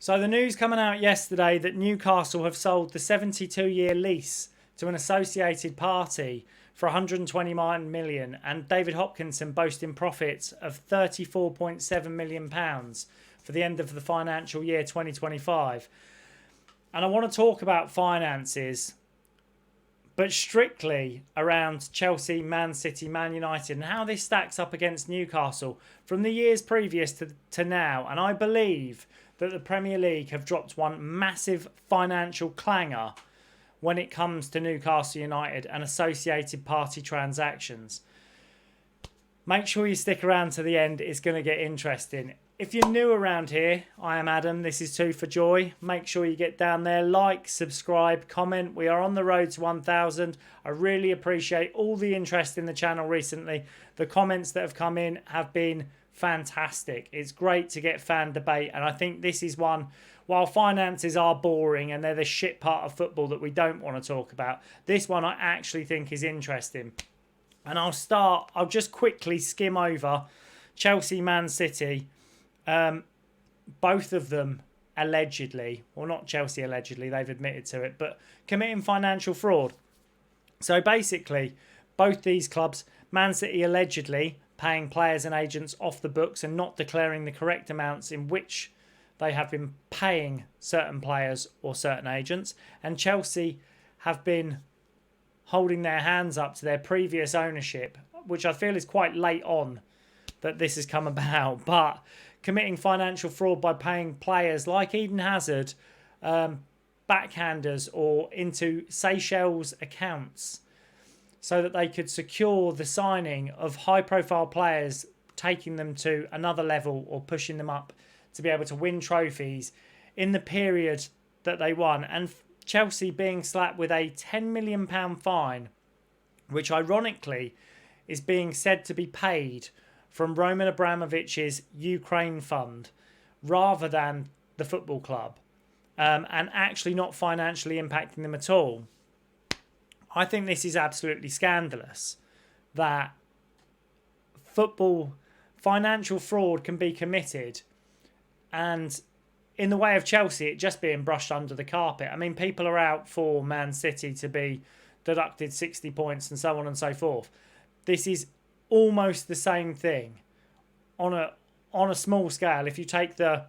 So the news coming out yesterday that Newcastle have sold the 72-year lease to an associated party for 129 million, and David Hopkinson boasting profits of 34.7 million pounds for the end of the financial year 2025. And I want to talk about finances, but strictly around Chelsea, Man City, Man United, and how this stacks up against Newcastle from the years previous to now. And I believe that the Premier League have dropped one massive financial clanger when it comes to Newcastle United and associated party transactions. Make sure you stick around to the end. It's going to get interesting. If you're new around here, I am Adam. This is Two for Joy. Make sure you get down there, like, subscribe, comment. We are on the road to 1,000. I really appreciate all the interest in the channel recently. The comments that have come in have been fantastic. It's great to get fan debate, and I think this is one, while finances are boring and they're the shit part of football that we don't want to talk about, this one I actually think is interesting. And I'll just quickly skim over Chelsea, Man City. Both of them allegedly, well, not Chelsea allegedly, they've admitted to it, but committing financial fraud. So basically, both these clubs, Man City allegedly paying players and agents off the books and not declaring the correct amounts in which they have been paying certain players or certain agents, and Chelsea have been holding their hands up to their previous ownership, which I feel is quite late on that this has come about, but committing financial fraud by paying players like Eden Hazard, backhanders, or into Seychelles accounts so that they could secure the signing of high-profile players, taking them to another level or pushing them up to be able to win trophies in the period that they won. And Chelsea being slapped with a £10 million fine, which ironically is being said to be paid from Roman Abramovich's Ukraine fund rather than the football club, and actually not financially impacting them at all. I think this is absolutely scandalous that football financial fraud can be committed, and in the way of Chelsea, it just being brushed under the carpet. I mean, people are out for Man City to be deducted 60 points and so on and so forth. This is almost the same thing on a small scale. If you take the,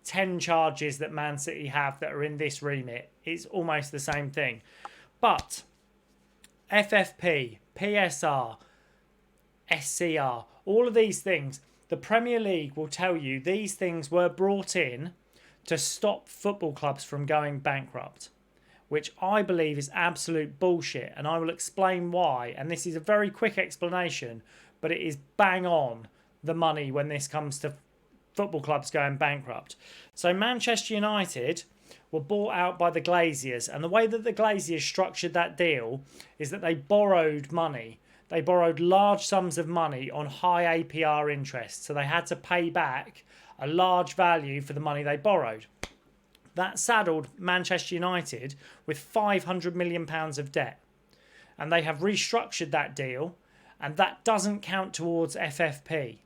10 charges that Man City have that are in this remit, it's almost the same thing. But FFP, PSR, SCR, all of these things, the Premier League will tell you these things were brought in to stop football clubs from going bankrupt, which I believe is absolute bullshit, and I will explain why. And this is a very quick explanation, but it is bang on the money when this comes to football clubs going bankrupt. So Manchester United were bought out by the Glaziers, and the way that the Glaziers structured that deal is that they borrowed money. They borrowed large sums of money on high APR interest, so they had to pay back a large value for the money they borrowed. That saddled Manchester United with £500 million of debt, and they have restructured that deal, and that doesn't count towards FFP.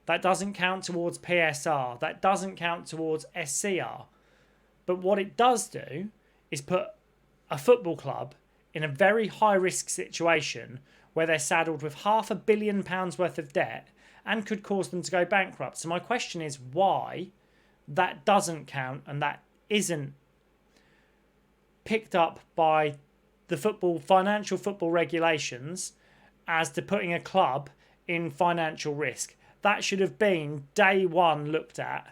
That doesn't count towards PSR. That doesn't count towards SCR. But what it does do is put a football club in a very high-risk situation where they're saddled with £500 million worth of debt and could cause them to go bankrupt. So my question is why that doesn't count and that isn't picked up by the financial football regulations as to putting a club in financial risk. That should have been day one looked at,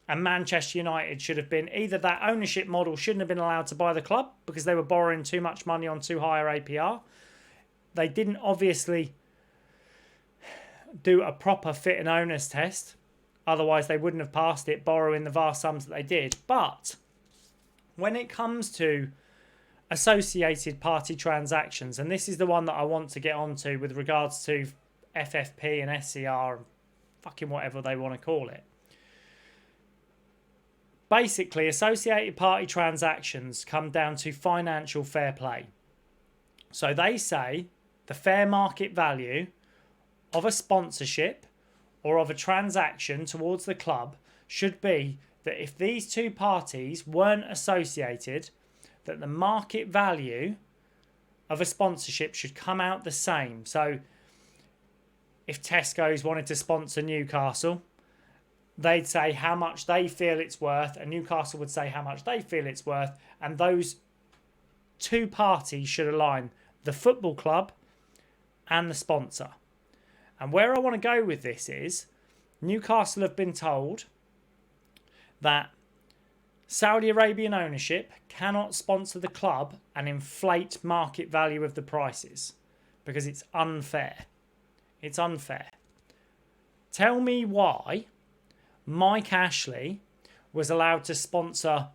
and Manchester United should have been either that ownership model shouldn't have been allowed to buy the club because they were borrowing too much money on too higher APR. They didn't obviously do a proper fit and owners test. Otherwise, they wouldn't have passed it, borrowing the vast sums that they did. But when it comes to associated party transactions, and this is the one that I want to get onto with regards to FFP and SCR and fucking whatever they want to call it. Basically, associated party transactions come down to financial fair play. So they say the fair market value of a sponsorship or of a transaction towards the club should be that if these two parties weren't associated, that the market value of a sponsorship should come out the same. So if Tesco's wanted to sponsor Newcastle, they'd say how much they feel it's worth, and Newcastle would say how much they feel it's worth, and those two parties should align, the football club and the sponsor. And where I want to go with this is, Newcastle have been told that Saudi Arabian ownership cannot sponsor the club and inflate market value of the prices because it's unfair. It's unfair. Tell me why Mike Ashley was allowed to sponsor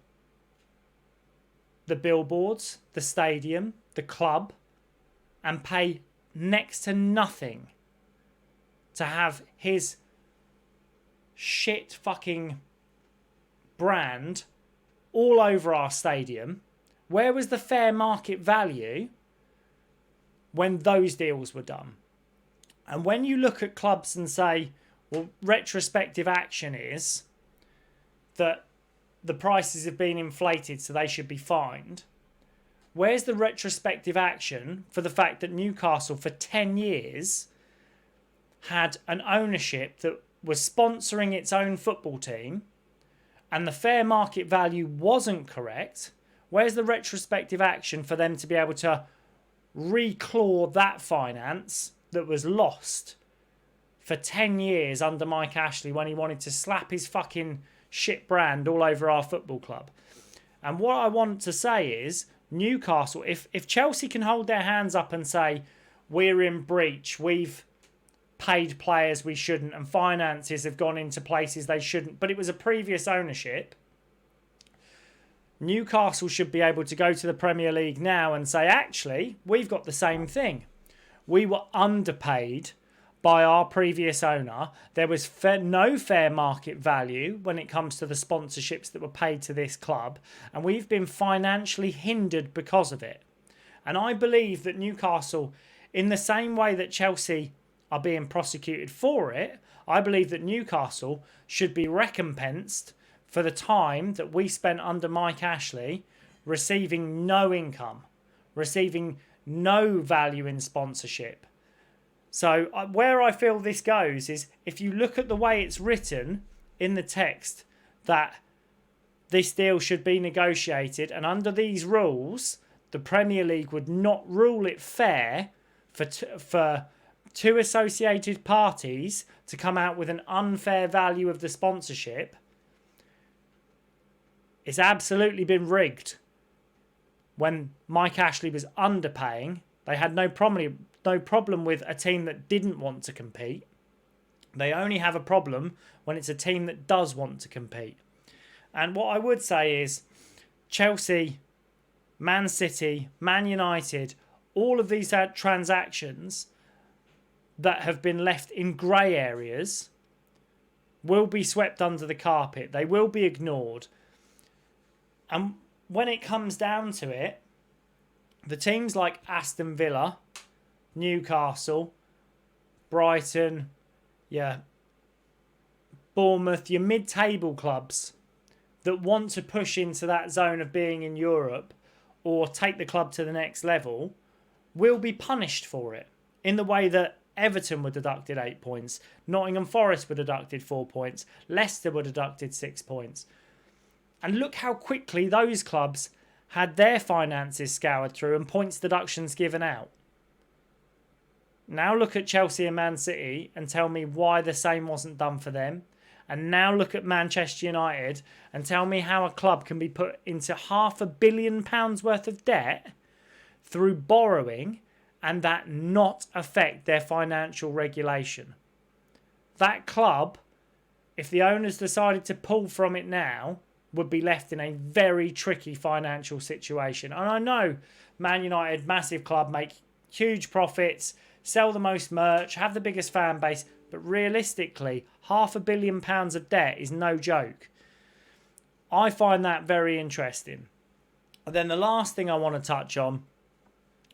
the billboards, the stadium, the club, and pay next to nothing to have his shit fucking brand all over our stadium. Where was the fair market value when those deals were done? And when you look at clubs and say, well, retrospective action is that the prices have been inflated, so they should be fined. Where's the retrospective action for the fact that Newcastle for 10 years had an ownership that was sponsoring its own football team and the fair market value wasn't correct? Where's the retrospective action for them to be able to reclaw that finance that was lost for 10 years under Mike Ashley when he wanted to slap his fucking shit brand all over our football club? And what I want to say is, Newcastle, if Chelsea can hold their hands up and say, we're in breach, we've paid players we shouldn't, and finances have gone into places they shouldn't, but it was a previous ownership, Newcastle should be able to go to the Premier League now and say, actually, we've got the same thing. We were underpaid by our previous owner. There was no fair market value when it comes to the sponsorships that were paid to this club, and we've been financially hindered because of it. And I believe that Newcastle, in the same way that Chelsea are being prosecuted for it, I believe that Newcastle should be recompensed for the time that we spent under Mike Ashley receiving no income, receiving no value in sponsorship. So where I feel this goes is, if you look at the way it's written in the text that this deal should be negotiated, and under these rules, the Premier League would not rule it fair for two associated parties to come out with an unfair value of the sponsorship. It's absolutely been rigged. When Mike Ashley was underpaying, they had no problem with a team that didn't want to compete. They only have a problem when it's a team that does want to compete. And what I would say is, Chelsea, Man City, Man United, all of these transactions that have been left in grey areas will be swept under the carpet. They will be ignored. And when it comes down to it, the teams like Aston Villa, Newcastle, Brighton, Bournemouth, your mid-table clubs that want to push into that zone of being in Europe or take the club to the next level will be punished for it, in the way that Everton were deducted 8 points, Nottingham Forest were deducted 4 points, Leicester were deducted 6 points. And look how quickly those clubs had their finances scoured through and points deductions given out. Now look at Chelsea and Man City and tell me why the same wasn't done for them. And now look at Manchester United and tell me how a club can be put into £500 million worth of debt through borrowing and that not affect their financial regulation. That club, if the owners decided to pull from it now, would be left in a very tricky financial situation. And I know Man United, massive club, make huge profits, sell the most merch, have the biggest fan base, but realistically, £500 million of debt is no joke. I find that very interesting. And then the last thing I want to touch on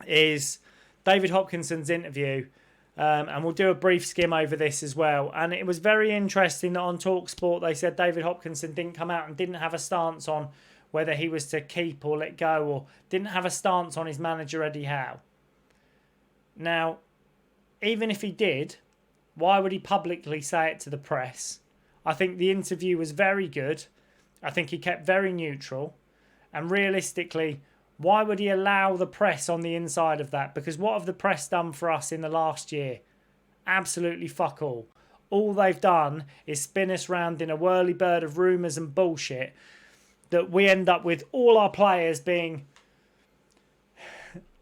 is David Hopkinson's interview And we'll do a brief skim over this as well. And it was very interesting that on TalkSport they said David Hopkinson didn't come out and didn't have a stance on whether he was to keep or let go, or didn't have a stance on his manager Eddie Howe. Now, even if he did, why would he publicly say it to the press? I think the interview was very good. I think he kept very neutral. And realistically, why would he allow the press on the inside of that? Because what have the press done for us in the last year? Absolutely fuck all. All they've done is spin us round in a whirly-bird of rumours and bullshit that we end up with all our players being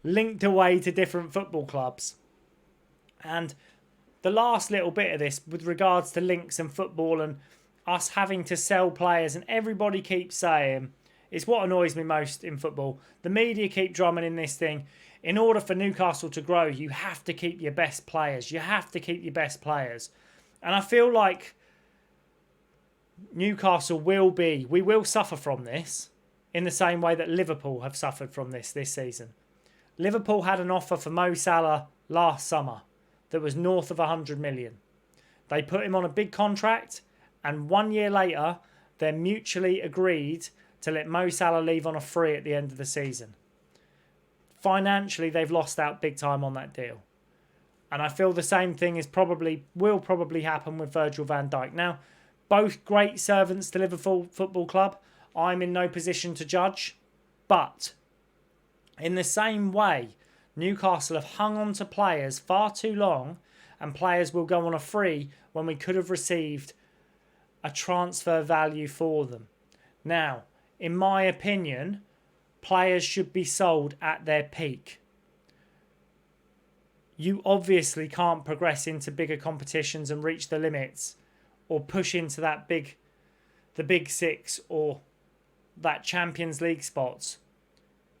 linked away to different football clubs. And the last little bit of this with regards to links and football and us having to sell players, and everybody keeps saying, it's what annoys me most in football. The media keep drumming in this thing. In order for Newcastle to grow, you have to keep your best players. You have to keep your best players. And I feel like Newcastle we will suffer from this in the same way that Liverpool have suffered from this season. Liverpool had an offer for Mo Salah last summer that was north of 100 million. They put him on a big contract, and 1 year later, they mutually agreed to let Mo Salah leave on a free at the end of the season. Financially, they've lost out big time on that deal. And I feel the same thing will probably happen with Virgil van Dijk. Now, both great servants to Liverpool Football Club. I'm in no position to judge. But in the same way, Newcastle have hung on to players far too long, and players will go on a free when we could have received a transfer value for them. Now, in my opinion, players should be sold at their peak. You obviously can't progress into bigger competitions and reach the limits or push into the big six or that Champions League spots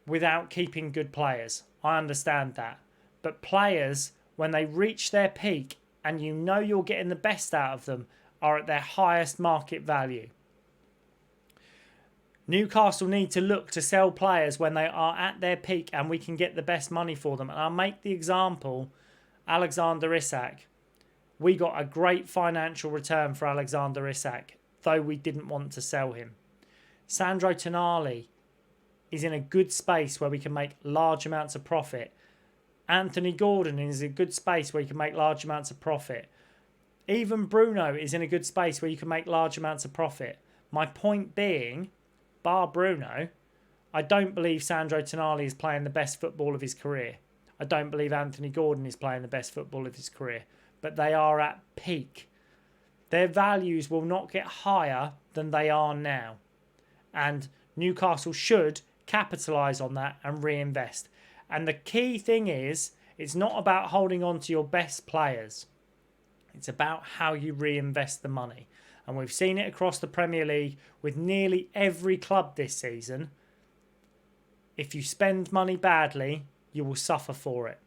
without keeping good players. I understand that. But players, when they reach their peak and you know you're getting the best out of them, are at their highest market value. Newcastle need to look to sell players when they are at their peak and we can get the best money for them. And I'll make the example, Alexander Isak. We got a great financial return for Alexander Isak, though we didn't want to sell him. Sandro Tonali is in a good space where we can make large amounts of profit. Anthony Gordon is in a good space where you can make large amounts of profit. Even Bruno is in a good space where you can make large amounts of profit. My point being, bar Bruno, I don't believe Sandro Tonali is playing the best football of his career. I don't believe Anthony Gordon is playing the best football of his career. But they are at peak. Their values will not get higher than they are now. And Newcastle should capitalise on that and reinvest. And the key thing is, it's not about holding on to your best players. It's about how you reinvest the money. And we've seen it across the Premier League with nearly every club this season. If you spend money badly, you will suffer for it.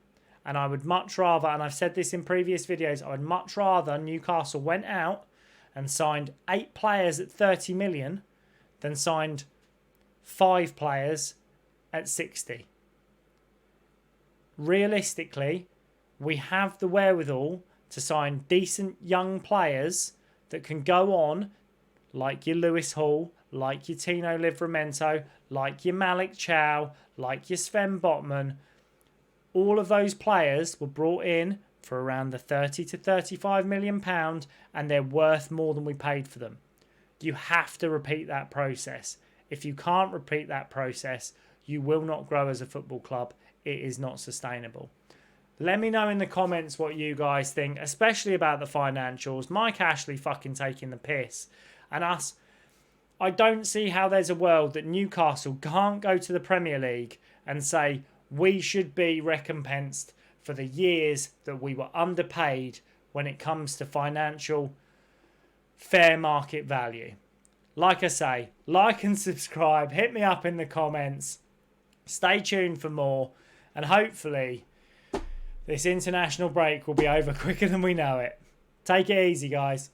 And I would much rather, and I've said this in previous videos, I would much rather Newcastle went out and signed 8 players at 30 million than signed 5 players at 60. Realistically, we have the wherewithal to sign decent young players that can go on, like your Lewis Hall, like your Tino Livramento, like your Malik Chow, like your Sven Botman. All of those players were brought in for around the 30 to 35 million pound, and they're worth more than we paid for them. You have to repeat that process. If you can't repeat that process, you will not grow as a football club. It is not sustainable. Let me know in the comments what you guys think, especially about the financials. Mike Ashley fucking taking the piss. And us, I don't see how there's a world that Newcastle can't go to the Premier League and say we should be recompensed for the years that we were underpaid when it comes to financial fair market value. Like I say, like and subscribe, hit me up in the comments, stay tuned for more, and hopefully this international break will be over quicker than we know it. Take it easy, guys.